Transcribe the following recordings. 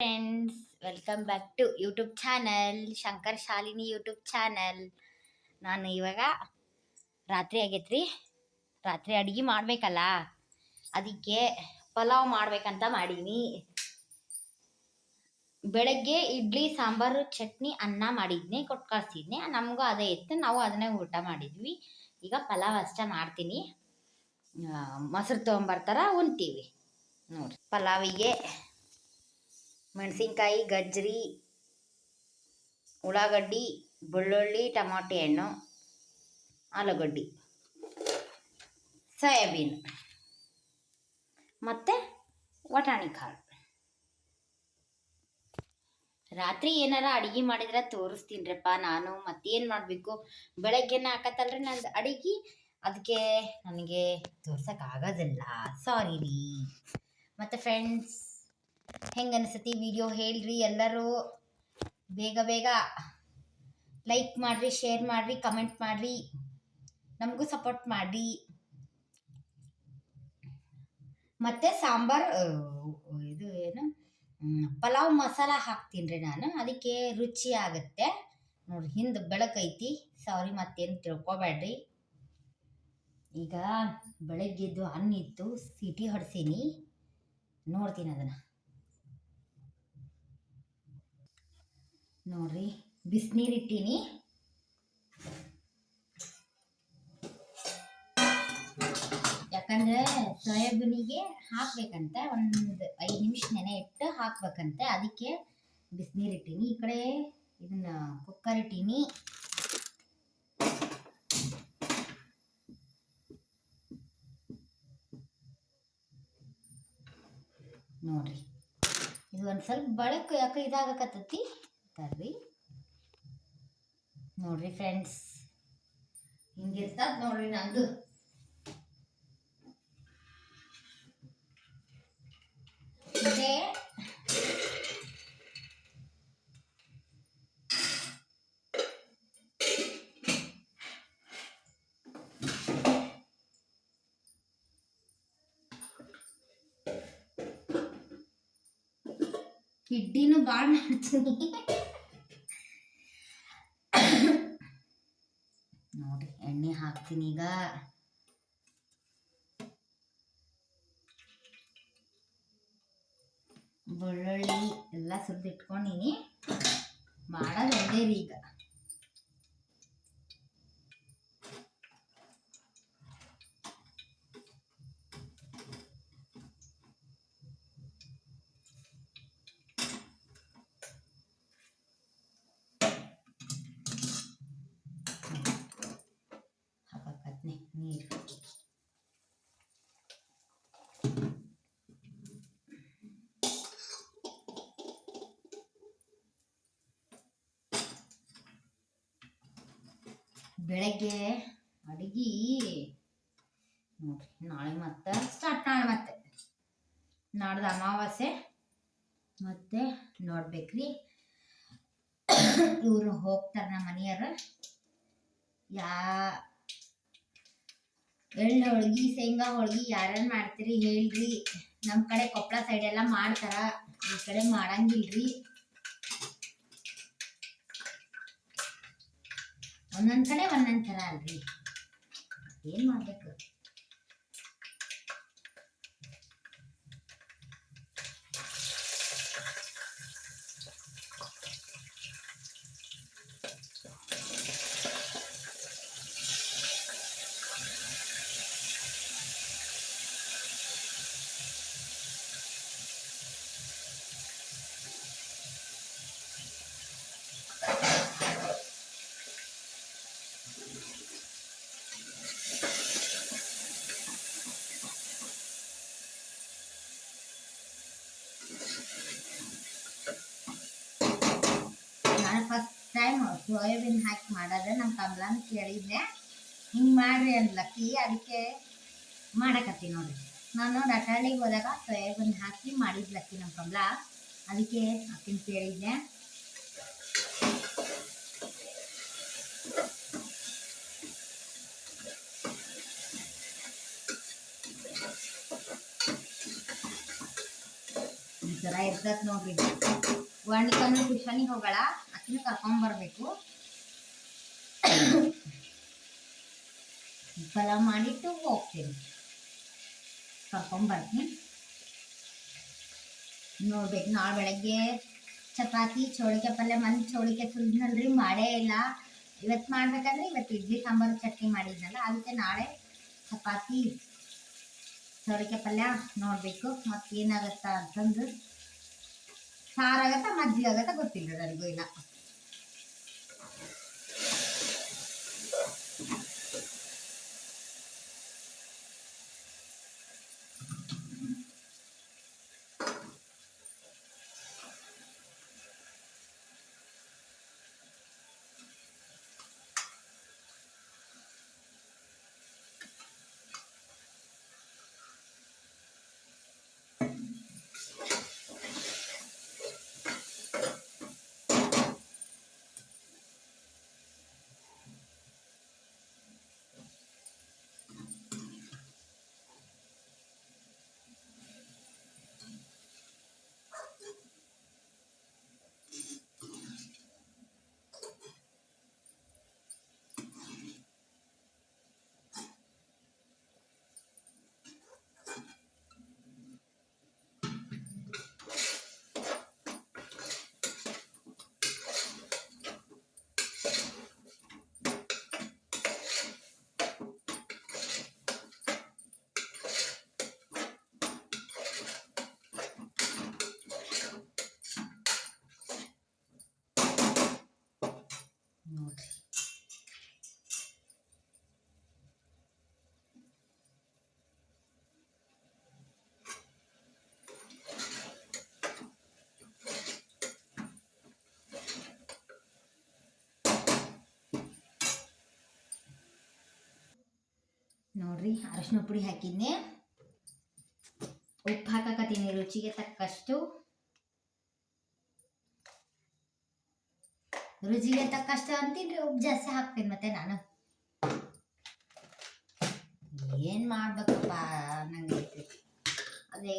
Friends, welcome back to YouTube channel Shankar Shalini YouTube channel. ನಾನು ಇವಾಗ ರಾತ್ರಿ ಆಗೈತ್ರಿ. ರಾತ್ರಿ ಅಡುಗೆ ಮಾಡಬೇಕಲ್ಲ, ಅದಕ್ಕೆ ಪಲಾವ್ ಮಾಡ್ಬೇಕಂತ ಮಾಡೀನಿ. ಬೆಳಗ್ಗೆ ಇಡ್ಲಿ ಸಾಂಬಾರು ಚಟ್ನಿ ಅನ್ನ ಮಾಡಿದ್ನಿ, ಕೊಟ್ಟು ಕಳಿಸಿದ್ನಿ. ನಮಗೂ ಅದೇ ಇತ್ತು, ನಾವು ಅದನ್ನೇ ಊಟ ಮಾಡಿದ್ವಿ. ಈಗ ಪಲಾವ್ ಅಷ್ಟೇ ಮಾಡ್ತೀನಿ. ಮೊಸರು ತೊಗೊಂಬರ್ತಾರ, ಉಣ್ತೀವಿ ನೋಡಿರಿ. ಪಲಾವಿಗೆ ಮೆಣಸಿನ್ಕಾಯಿ, ಗಜ್ಜರಿ, ಉಳ್ಳಾಗಡ್ಡಿ, ಬೆಳ್ಳುಳ್ಳಿ, ಟಮಾಟೆ ಹಣ್ಣು, ಆಲೂಗಡ್ಡಿ, ಸೋಯಾಬೀನ್ ಮತ್ತು ವಟಾಣಿ ಕಾಳು. ರಾತ್ರಿ ಏನಾರ ಅಡುಗೆ ಮಾಡಿದ್ರೆ ತೋರಿಸ್ತೀನಿರಪ್ಪ ನಾನು. ಮತ್ತೇನು ಮಾಡಬೇಕು, ಬೆಳಗ್ಗೆನೇ ಹಾಕತ್ತಲ್ರಿ ನಂದು ಅಡುಗೆ, ಅದಕ್ಕೆ ನನಗೆ ತೋರ್ಸೋಕ್ಕಾಗೋದಿಲ್ಲ, ಸಾರಿ ರೀ. ಮತ್ತು ಫ್ರೆಂಡ್ಸ್, ಹೆಂಗೆ ಅನಿಸುತ್ತೆ ವಿಡಿಯೋ ಹೇಳ್ರಿ. ಎಲ್ಲರೂ ಬೇಗ ಬೇಗ ಲೈಕ್ ಮಾಡಿರಿ, ಶೇರ್ ಮಾಡಿರಿ, ಕಮೆಂಟ್ ಮಾಡಿರಿ, ನಮಗೂ ಸಪೋರ್ಟ್ ಮಾಡಿರಿ. ಮತ್ತು ಸಾಂಬಾರು ಇದು ಏನು ಪಲಾವ್ ಮಸಾಲ ಹಾಕ್ತೀನಿ ರೀ ನಾನು, ಅದಕ್ಕೆ ರುಚಿ ಆಗುತ್ತೆ ನೋಡಿರಿ. ಹಿಂದೆ ಬೆಳಕೈತಿ, ಸಾರಿ, ಮತ್ತೇನು ತಿಳ್ಕೊಬೇಡ್ರಿ. ಈಗ ಬೆಳಗ್ಗೆದ್ದು ಅನ್ನ ಇತ್ತು, ಸಿಟಿ ಹೊಡ್ಸೀನಿ, ನೋಡ್ತೀನಿ ಅದನ್ನು ನೋಡ್ರಿ. ಬಿಸಿನೀರು ಇಟ್ಟೀನಿ, ಯಾಕಂದರೆ ಸೋಯಾಬೀನಿಗೆ ಹಾಕಬೇಕಂತೆ, ಒಂದು 5 ನಿಮಿಷ ನೆನೆ ಇಟ್ಟು ಹಾಕ್ಬೇಕಂತೆ, ಅದಕ್ಕೆ ಬಿಸಿನೀರು ಇಟ್ಟೀನಿ. ಈ ಕಡೆ ಇದನ್ನು ಕುಕ್ಕರ್ ಇಟ್ಟೀನಿ. ನೋಡ್ರಿ, ಇದು ಒಂದು ಸ್ವಲ್ಪ ಬಳಕೆ ಯಾಕೆ ಇದಾಗಕತ್ತೈತಿ ತರ್ರಿ. ನೋಡ್ರಿ ಫ್ರೆಂಡ್ಸ್, ಹಿಂಗಿರ್ತದ ನೋಡ್ರಿ ನಂದು. ಮತ್ತೆ ಕಿಡ್ಡಿನೂ ಭಾಳ ಮಾಡ್ತೀನಿ ನೋಡ್ರಿ. ಎಣ್ಣೆ ಹಾಕ್ತೀನಿ ಈಗ. ಬೆಳ್ಳುಳ್ಳಿ ಎಲ್ಲ ಸುರಿದಿಟ್ಕೊಂಡಿನಿ, ಮಾಡೋದು ಒಂದೇ ರೀ ಈಗ. ಹಾಕಕತ್ನಿ ನೀರು. ಬೆಳಗ್ಗೆ ಅಡುಗೆ ನೋಡ್ರಿ, ನಾಳೆ ಮತ್ತೆ ಸ್ಟಾರ್ಟ್. ನಾಳೆ ಮತ್ತೆ ನಾಡ್ದು ಅಮಾವಾಸ್ಯೆ, ಮತ್ತೆ ನೋಡ್ಬೇಕ್ರಿ. ಇವರು ಹೋಗ್ತಾರೆ ನಮ್ಮ ಮನೆಯವರು. ಎಳ್ಳು ಹೋಳ್ಗಿ, ಶೇಂಗಾ ಹೋಳ್ಗಿ ಯಾರ್ಯಾರು ಮಾಡ್ತೀರಿ ಹೇಳ್ರಿ. ನಮ್ಮ ಕಡೆ ಕೊಪ್ಪಳ ಸೈಡ್ ಎಲ್ಲ ಮಾಡ್ತಾರ, ಈ ಕಡೆ ಮಾಡಂಗಿಲ್ರಿ. ಒಂದೊಂದು ಕಡೆ ಒಂದೊಂದು ಥರ ಅಲ್ರಿ, ಏನು ಮಾಡಬೇಕು. ಫಸ್ಟ್ ಟೈಮ್ ಸೋಯಾಬೀನ್ ಹಾಕಿ ಮಾಡೋದು. ನಮ್ಮ ಕಮಲನ ಕೇಳಿದ್ದೆ, ಹಿಂಗೆ ಮಾಡ್ರಿ ಅನ್ಲಕ್ಕಿ, ಅದಕ್ಕೆ ಮಾಡಕತ್ತಿ ನೋಡ್ರಿ. ನಾನು ರಟಾಳಿಗೆ ಹೋದಾಗ ಸೋಯಾಬೀನ್ ಹಾಕಿ ಮಾಡಿದ್ಲಕ್ಕಿ ನಮ್ಮ ಕಮಲ, ಅದಕ್ಕೆ ಅಕ್ಕಿನ ಕೇಳಿದ್ದೆ. ಈ ಥರ ಇರ್ತದೆ ನೋಡ್ರಿ. ವಾಣಿಕನ್ನು ಟ್ಯೂಷನಿಗೆ ಹೋಗಳ ಅಕ್ಕಿನ ಕರ್ಕೊಂಬರ್ಬೇಕು. ಪಲಾವ್ ಮಾಡಿಟ್ಟು ಹೋಗ್ತೀನಿ, ಕರ್ಕೊಂಬರ್ತೀನಿ. ನೋಡ್ಬೇಕು ನಾಳೆ ಬೆಳಗ್ಗೆ ಚಪಾತಿ ಚೌಳಿಕಾಯಿ ಪಲ್ಯ. ಮನೆ ಚೌಳಿಕಾಯಿ ಸುರಿದ್ನಲ್ರಿ, ಮಾಡೇ ಇಲ್ಲ. ಇವತ್ತು ಮಾಡ್ಬೇಕಂದ್ರೆ ಇವತ್ತು ಇಡ್ಲಿ ಸಾಂಬಾರು ಚಟ್ನಿ ಮಾಡಿದ್ನಲ್ಲ, ಅದಕ್ಕೆ ನಾಳೆ ಚಪಾತಿ ಚೌಳಿಕಾಯಿ ಪಲ್ಯ ನೋಡಬೇಕು. ಮತ್ತು ಏನಾಗತ್ತಾ ಅಂತಂದು, ಸಾರಾಗತ್ತಾ ಮಜ್ಜಿಗೆ ಆಗತ್ತಾ ಗೊತ್ತಿಲ್ಲ ನನಗೂ ಇಲ್ಲ. ನೋಡ್ರಿ ಅರಶಿನ ಪುಡಿ ಹಾಕಿದ್ನೆ, ಉಪ್ಪು ಹಾಕಕತ್ತೀನಿ ರುಚಿಗೆ ತಕ್ಕಷ್ಟು. ರುಚಿಗೆ ತಕ್ಕಷ್ಟು ಅಂತೀನಿ, ಉಪ್ಪು ಜಾಸ್ತಿ ಹಾಕ್ತೀನಿ ಮತ್ತೆ ನಾನು. ಏನು ಮಾಡ್ಬೇಕಪ್ಪ ನಂಗೆ ಅದೇ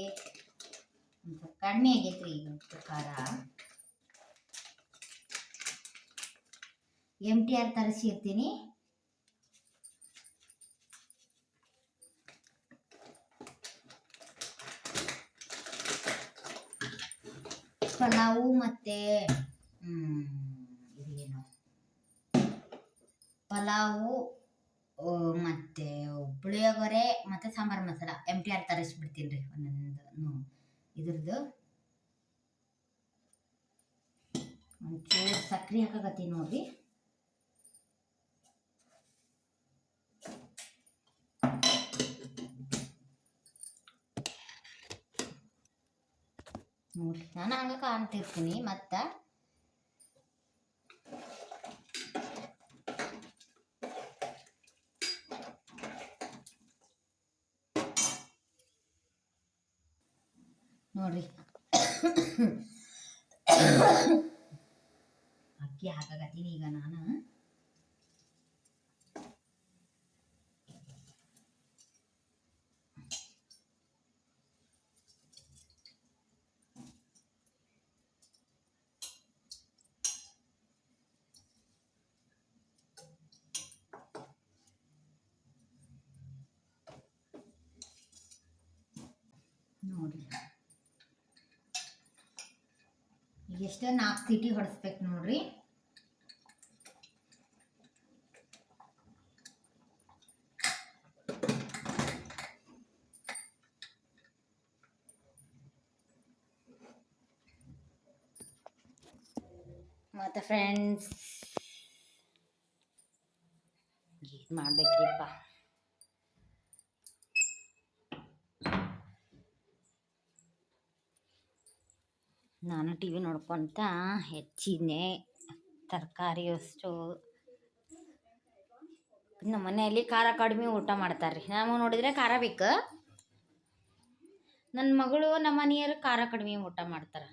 ಒಂದು ಕಡಿಮೆ ಆಗೈತ್ರಿ ಈಗ ಖಾರ. MTR ತರಿಸಿರ್ತೀನಿ. ಪಲಾವು ಮತ್ತು ಇದೇನು ಪಲಾವು ಮತ್ತು ಪುಳಿಯೋಗರೆ ಮತ್ತು ಸಾಂಬಾರು ಮಸಾಲ MTR ತರಿಸ್ಬಿಡ್ತೀನಿ ರೀ ಒಂದೊಂದು ಇದ್ರದ್ದು. ಒಂಚೂರು ಸಕ್ಕರೆ ಹಾಕಕತ್ತೀನಿ ನೋಡ್ರಿ. ನೋಡ್ರಿ ನಾನು ಹಂಗೆ ಕಾಣ್ತಿರ್ತೀನಿ. ಮತ್ತು ನೋಡ್ರಿ ಅಕ್ಕಿ ಹಾಕಕತ್ತೀನಿ ಈಗ ನಾನು. ನೋಡ್ರಿ ಈಗ ಎಷ್ಟು 4 ಸೀಟಿ ಹೊಡಿಸ್ಬೇಕು ನೋಡ್ರಿ. ಮತ್ತು ಫ್ರೆಂಡ್ಸ್ ಏನು ಮಾಡ್ಬೇಕ್ರಿಪ್ಪ, ನಾನು TV ನೋಡ್ಕೊತ ಹೆಚ್ಚಿನೆ ತರಕಾರಿ ಅಷ್ಟು. ನಮ್ಮ ಮನೆಯಲ್ಲಿ ಖಾರ ಕಡಿಮೆ ಊಟ ಮಾಡ್ತಾರೆ ರೀ. ನಾವು ನೋಡಿದರೆ ಖಾರ ಬೇಕು. ನನ್ನ ಮಗಳು ನಮ್ಮ ಮನೆಯವ್ರು ಖಾರ ಕಡಿಮೆ ಊಟ ಮಾಡ್ತಾರೆ.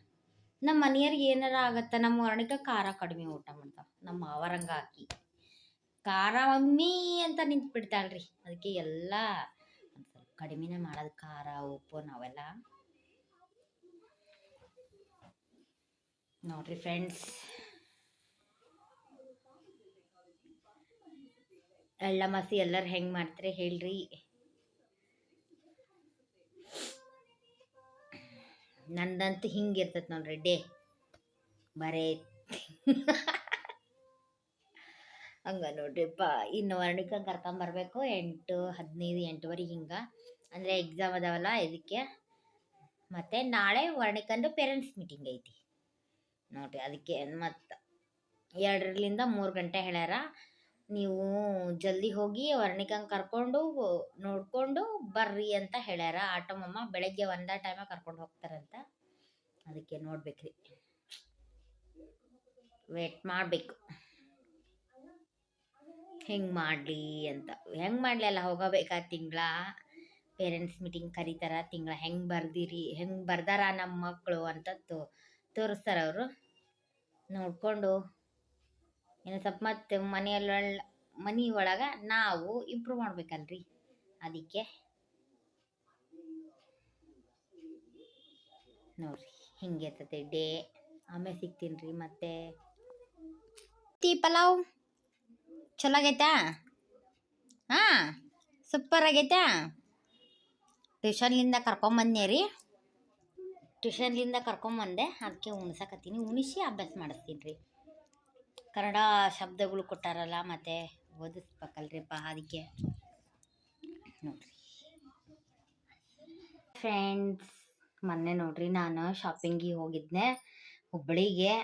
ನಮ್ಮ ಮನೆಯವ್ರಿಗೆ ಏನಾರ ಆಗತ್ತೆ, ನಮ್ಮ ವರ್ಣಿಕ ಖಾರ ಕಡಿಮೆ ಊಟ ಮಾಡ್ತಾವೆ. ನಮ್ಮ ಮಾವರಂಗ ಹಾಕಿ ಖಾರ ಮಮ್ಮಿ ಅಂತ ನಿಂತು ಬಿಡ್ತಾಳ್ರಿ. ಅದಕ್ಕೆ ಎಲ್ಲ ಒಂದು ಸ್ವಲ್ಪ ಕಡಿಮೆನೇ ಮಾಡೋದು ಖಾರ ಉಪ್ಪು ನಾವೆಲ್ಲ. ನೋಡ್ರಿ ಫ್ರೆಂಡ್ಸ್, ಎಳ್ಳ ಮಸಿ ಎಲ್ಲರೂ ಹೆಂಗೆ ಮಾಡ್ತಾರೆ ಹೇಳ್ರಿ. ನಂದಂತೂ ಹಿಂಗಿರ್ತೈತೆ ನೋಡ್ರಿ ಡೇ ಬರೇ ಹಂಗ ನೋಡ್ರಿಪ್ಪ. ಇನ್ನು ವರ್ಣಿಕ ಕರ್ಕೊಂಬರ್ಬೇಕು 8:15 8:15 ಹಿಂಗೆ, ಅಂದರೆ ಎಕ್ಸಾಮ್ ಅದಾವಲ್ಲ ಇದಕ್ಕೆ. ಮತ್ತು ನಾಳೆ ವರ್ಣಿಕಂದು ಪೇರೆಂಟ್ಸ್ ಮೀಟಿಂಗ್ ಐತಿ ನೋಡ್ರಿ. ಅದಕ್ಕೆ ಮತ್ತು 2ರಿಂದ 3 ಗಂಟೆ ಹೇಳ್ಯಾರ. ನೀವು ಜಲ್ದಿ ಹೋಗಿ ವರ್ಣಿಕಂಗೆ ಕರ್ಕೊಂಡು ನೋಡಿಕೊಂಡು ಬರ್ರಿ ಅಂತ ಹೇಳ್ಯಾರ. ಆಟೋಮಮ್ಮ ಬೆಳಗ್ಗೆ ಒಂದೇ ಟೈಮಾಗ ಕರ್ಕೊಂಡು ಹೋಗ್ತಾರಂತ. ಅದಕ್ಕೆ ನೋಡ್ಬೇಕ್ರಿ, ವೇಟ್ ಮಾಡಬೇಕು ಹೆಂಗೆ ಮಾಡಲಿ ಅಂತ. ಹೆಂಗೆ ಮಾಡಲಿ ಅಲ್ಲ, ಹೋಗಬೇಕಾ ತಿಂಗಳ ಪೇರೆಂಟ್ಸ್ ಮೀಟಿಂಗ್ ಕರೀತಾರ. ತಿಂಗಳ ಹೆಂಗೆ ಬರ್ದಿರಿ, ಹೆಂಗೆ ಬರ್ದಾರ ನಮ್ಮ ಮಕ್ಕಳು ಅಂತ ತೋರಿಸ್ತಾರೆ ಅವರು. ನೋಡಿಕೊಂಡು ಇನ್ನು ಸ್ವಲ್ಪ ಮತ್ತು ಮನೆ ಒಳಗೆ ನಾವು ಇಂಪ್ರೂವ್ ಮಾಡ್ಬೇಕಲ್ರಿ. ಅದಕ್ಕೆ ನೋಡ್ರಿ ಹಿಂಗೆ ಇರ್ತೈತೆ ಡೇ. ಆಮೇಲೆ ಸಿಗ್ತೀನಿ ರೀ ಮತ್ತೆ. ಪಲಾವ್ ಚಲೋ ಆಗೈತಾ? ಹಾಂ, ಸೂಪರ್ ಆಗೈತಾ? ಟ್ಯೂಷನ್ಲಿಂದ ಕರ್ಕೊಂಬಂದೆ ರೀ. ಟ್ಯೂಷನ್ಲಿಂದ ಕರ್ಕೊಂಬಂದೆ, ಅದಕ್ಕೆ ಉಣ್ಸಕತ್ತೀನಿ. ಉಣಿಸಿ ಅಭ್ಯಾಸ ಮಾಡಿಸ್ತೀನಿ ರೀ. ಕನ್ನಡ ಶಬ್ದಗಳು ಕೊಟ್ಟಾರಲ್ಲ, ಮತ್ತು ಓದಿಸ್ಬೇಕಲ್ರಿಪ್ಪ. ಅದಕ್ಕೆ ನೋಡ್ರಿ ಫ್ರೆಂಡ್ಸ್, ಮೊನ್ನೆ ನೋಡ್ರಿ ನಾನು ಶಾಪಿಂಗಿಗೆ ಹೋಗಿದ್ದೆ ಹುಬ್ಬಳ್ಳಿಗೆ.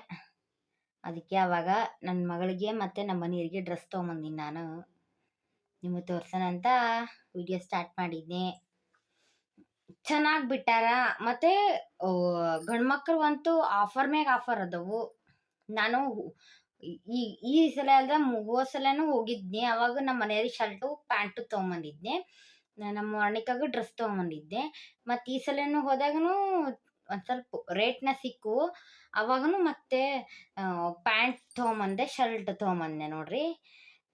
ಅದಕ್ಕೆ ಅವಾಗ ನನ್ನ ಮಗಳಿಗೆ ಮತ್ತು ನಮ್ಮ ಮನೆಯವರಿಗೆ ಡ್ರೆಸ್ ತೊಗೊಂಬಂದಿನಿ. ನಾನು ನಿಮಗೆ ತೋರ್ಸೋಣ ಅಂತ ವಿಡಿಯೋ ಸ್ಟಾರ್ಟ್ ಮಾಡಿದ್ದೆ. ಚೆನ್ನಾಗಿ ಬಿಟ್ಟಾರ. ಮತ್ತು ಗಂಡ್ಮಕ್ಳು ಅಂತೂ ಆಫರ್ ಮ್ಯಾಗ ಆಫರ್ ಅದಾವು. ನಾನು ಈ ಸಲ ಅಲ್ದ ಹೋದ ಸಲನೂ ಹೋಗಿದ್ನಿ. ಅವಾಗ ನಮ್ಮ ಮನೆಯವ್ರಿಗೆ ಶರ್ಟು ಪ್ಯಾಂಟು ತೊಗೊಂಬಂದಿದ್ದೆ. ನಮ್ಮ ವರ್ಣಿಕಾಗೂ ಡ್ರೆಸ್ ತೊಗೊಂಬಂದಿದ್ದೆ. ಮತ್ತು ಈ ಸಲನೂ ಹೋದಾಗೂ ಒಂದು ಸ್ವಲ್ಪ ರೇಟ್ನ ಸಿಕ್ಕು. ಅವಾಗೂ ಮತ್ತೆ ಪ್ಯಾಂಟ್ ತೊಗೊಂಬಂದೆ, ಶರ್ಟ್ ತೊಗೊಂಬಂದೆ ನೋಡ್ರಿ.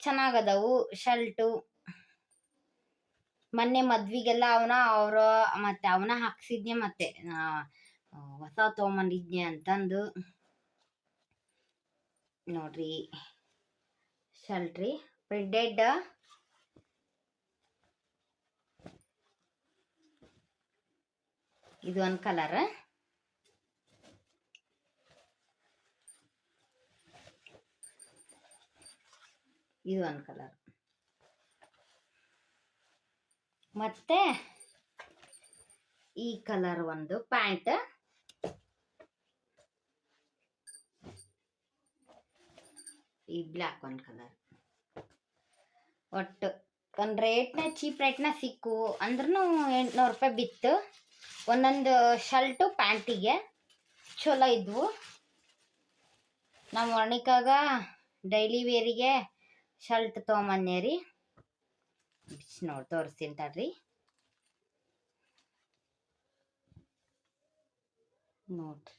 ಚೆನ್ನಾಗದವು ಶರ್ಟು. ಮೊನ್ನೆ ಮದ್ವಿಗೆಲ್ಲ ಅವನ ಹಾಕ್ಸಿದ್ನೆ, ಮತ್ತೆ ಹೊಸ ತೊಗೊಂಬಂದಿದ್ನೆ ಅಂತಂದು ನೋಡ್ರಿ. ಶರ್ಟ್ ರೀ, ಪ್ರಿಂಟೆಡ್. ಇದು ಒಂದು ಕಲರ್, ಇದು ಒಂದು ಕಲರ್. ಮತ್ತೆ ಈ ಕಲರ್ ಒಂದು ಪ್ಯಾಂಟ್. ಈ ಬ್ಲ್ಯಾಕ್ ಒಂದು ಕಲರ್. ಒಟ್ಟು ಒಂದು ಚೀಪ್ ರೇಟ್ನ ಸಿಕ್ಕು. ಅಂದ್ರೂ 800 ರೂಪಾಯಿ ಬಿತ್ತು ಒಂದೊಂದು ಶರ್ಟು ಪ್ಯಾಂಟಿಗೆ. ಚಲೋ ಇದ್ವು. ನಮ್ಮ ವರ್ಣಿಕಾಗ ಡೈಲಿ ವೇರಿಗೆ ಶರ್ಟ್ ತೊಗೊಂಬಂದೆ ರೀ. ನೋಡಿ ತೋರಿಸ್ತೀನಿ ತಡ್ರಿ. ನೋಡ್ರಿ,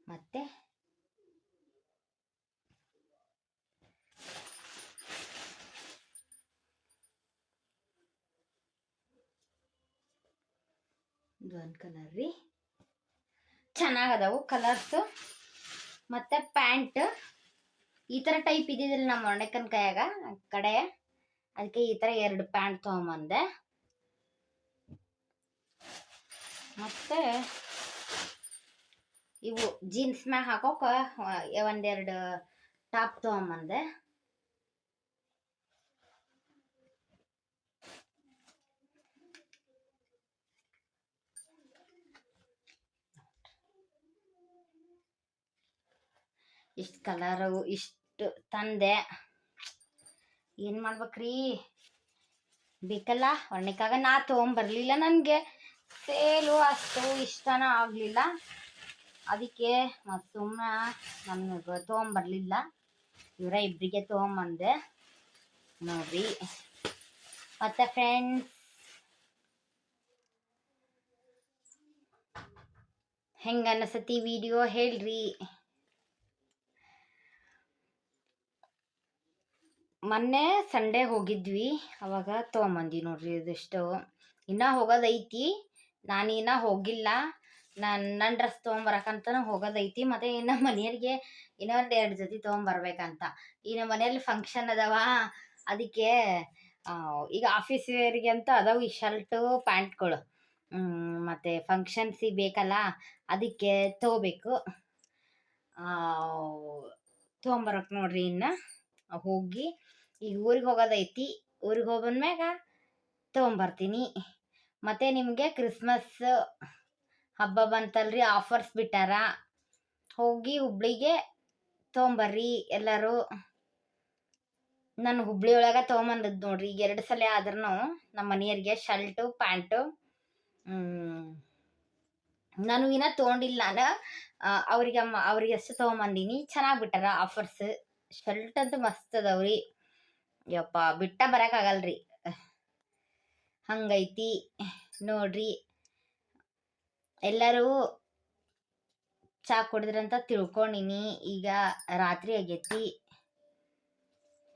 ಮತ್ತೆ ಇದೊಂದು ಕಲರ್ ರೀ. ಚೆನ್ನಾಗದವು ಕಲರ್ಸು. ಮತ್ತು ಪ್ಯಾಂಟ್ ಈ ಥರ ಟೈಪ್ ಇದ್ದಿದ್ದಿಲ್ಲ ನಮ್ಮ ವರ್ಣಿಕನ ಕೈಯಾಗ ಕಡೆ. ಅದಕ್ಕೆ ಈ ಥರ 2 ಪ್ಯಾಂಟ್ ತೊಗೊಂಬಂದೆ. ಮತ್ತು ಇವು ಜೀನ್ಸ್ ಮ್ಯಾಗ ಹಾಕೋಕೆ ಒಂದೆರಡು ಟಾಪ್ ತೊಗೊಂಬಂದೆ. ಇಷ್ಟು ಕಲರು ಇಷ್ಟು ತಂದೆ. ಏನು ಮಾಡ್ಬೇಕ್ರಿ, ಬೇಕಲ್ಲ ವರ್ಣಿಕಾಗ. ನಾ ತೊಗೊಂಬರ್ಲಿಲ್ಲ, ನನಗೆ ಸೇಲು ಅಷ್ಟು ಇಷ್ಟನ ಆಗಲಿಲ್ಲ. ಅದಕ್ಕೆ ಮತ್ತು ಸುಮ್ಮನೆ ನನಗೆ ತೊಗೊಂಬರ್ಲಿಲ್ಲ. ಇವರ ಇಬ್ಬರಿಗೆ ತೊಗೊಂಬಂದೆ ನೋಡ್ರಿ. ಮತ್ತು ಫ್ರೆಂಡ್ಸ್, ಹೆಂಗೆ ಅನಿಸತಿ ವಿಡಿಯೋ ಹೇಳ್ರಿ. ಮೊನ್ನೆ ಸಂಡೇ ಹೋಗಿದ್ವಿ, ಅವಾಗ ತೊಗೊಂಬಂದಿ ನೋಡ್ರಿ ಇದಿಷ್ಟು. ಇನ್ನೂ ಹೋಗೋದೈತಿ, ನಾನು ಇನ್ನೂ ಹೋಗಿಲ್ಲ. ನನ್ನ ಡ್ರೆಸ್ ತೊಗೊಂಬರಕಂತನೂ ಹೋಗೋದೈತಿ. ಮತ್ತು ಇನ್ನು ಮನೆಯವ್ರಿಗೆ ಇನ್ನೂ ಒಂದು 2 ಜೊತೆ ತೊಗೊಂಬರ್ಬೇಕಂತ. ಈ ನಮ್ಮ ಮನೆಯಲ್ಲಿ ಫಂಕ್ಷನ್ ಅದಾವ, ಅದಕ್ಕೆ ಈಗ ಆಫೀಸ್ ವೇರಿಗೆ ಅಂತ ಅದಾವ ಈ ಶರ್ಟು ಪ್ಯಾಂಟ್ಗಳು. ಮತ್ತು ಫಂಕ್ಷನ್ಸಿಗೆ ಬೇಕಲ್ಲ, ಅದಕ್ಕೆ ತೊಗೋಬೇಕು. ತೊಗೊಂಬರಕ್ಕೆ ನೋಡ್ರಿ. ಇನ್ನು ಹೋಗಿ ಈಗ ಊರಿಗೆ ಹೋಗೋದೈತಿ. ಊರಿಗೆ ಹೋಗಿ ಬಂದ್ಮ್ಯಾಗ ತೊಗೊಂಬರ್ತೀನಿ. ಮತ್ತು ನಿಮಗೆ ಕ್ರಿಸ್ಮಸ್ ಹಬ್ಬ ಬಂತಲ್ರಿ, ಆಫರ್ಸ್ ಬಿಟ್ಟಾರ. ಹೋಗಿ ಹುಬ್ಳಿಗೆ ತೊಗೊಂಬರ್ರಿ ಎಲ್ಲರೂ. ನಾನು ಹುಬ್ಳಿ ಒಳಗೆ ತೊಗೊಂಬಂದದ್ದು ನೋಡ್ರಿ. ಈಗ 2 ಸಲ ಆದ್ರೂ ನಮ್ಮ ಮನೆಯವ್ರಿಗೆ ಶರ್ಟು ಪ್ಯಾಂಟು. ನಾನು ಇನ್ನೂ ತೊಗೊಂಡಿಲ್ಲ. ಅವ್ರಿಗೆ ಅಷ್ಟು ತೊಗೊಂಬಂದೀನಿ. ಚೆನ್ನಾಗಿ ಬಿಟ್ಟಾರ ಆಫರ್ಸ್. ಶರ್ಟ್ ಅಂತೂ ಮಸ್ತ್ ಅದಾವ್ರಿ. ಯಪ್ಪ ಬಿಟ್ಟ ಬರೋಕ್ಕಾಗಲ್ರಿ, ಹಂಗೈತಿ ನೋಡ್ರಿ. ಎಲ್ಲರೂ ಚಾ ಕುಡಿದ್ರಂತ ತಿಳ್ಕೊಂಡಿನಿ. ಈಗ ರಾತ್ರಿ ಆಗೈತಿ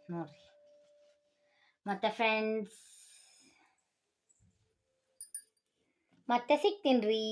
ನೋಡ್ರಿ. ಮತ್ತೆ ಫ್ರೆಂಡ್ಸ್, ಮತ್ತೆ ಸಿಗ್ತೀನಿ ರೀ.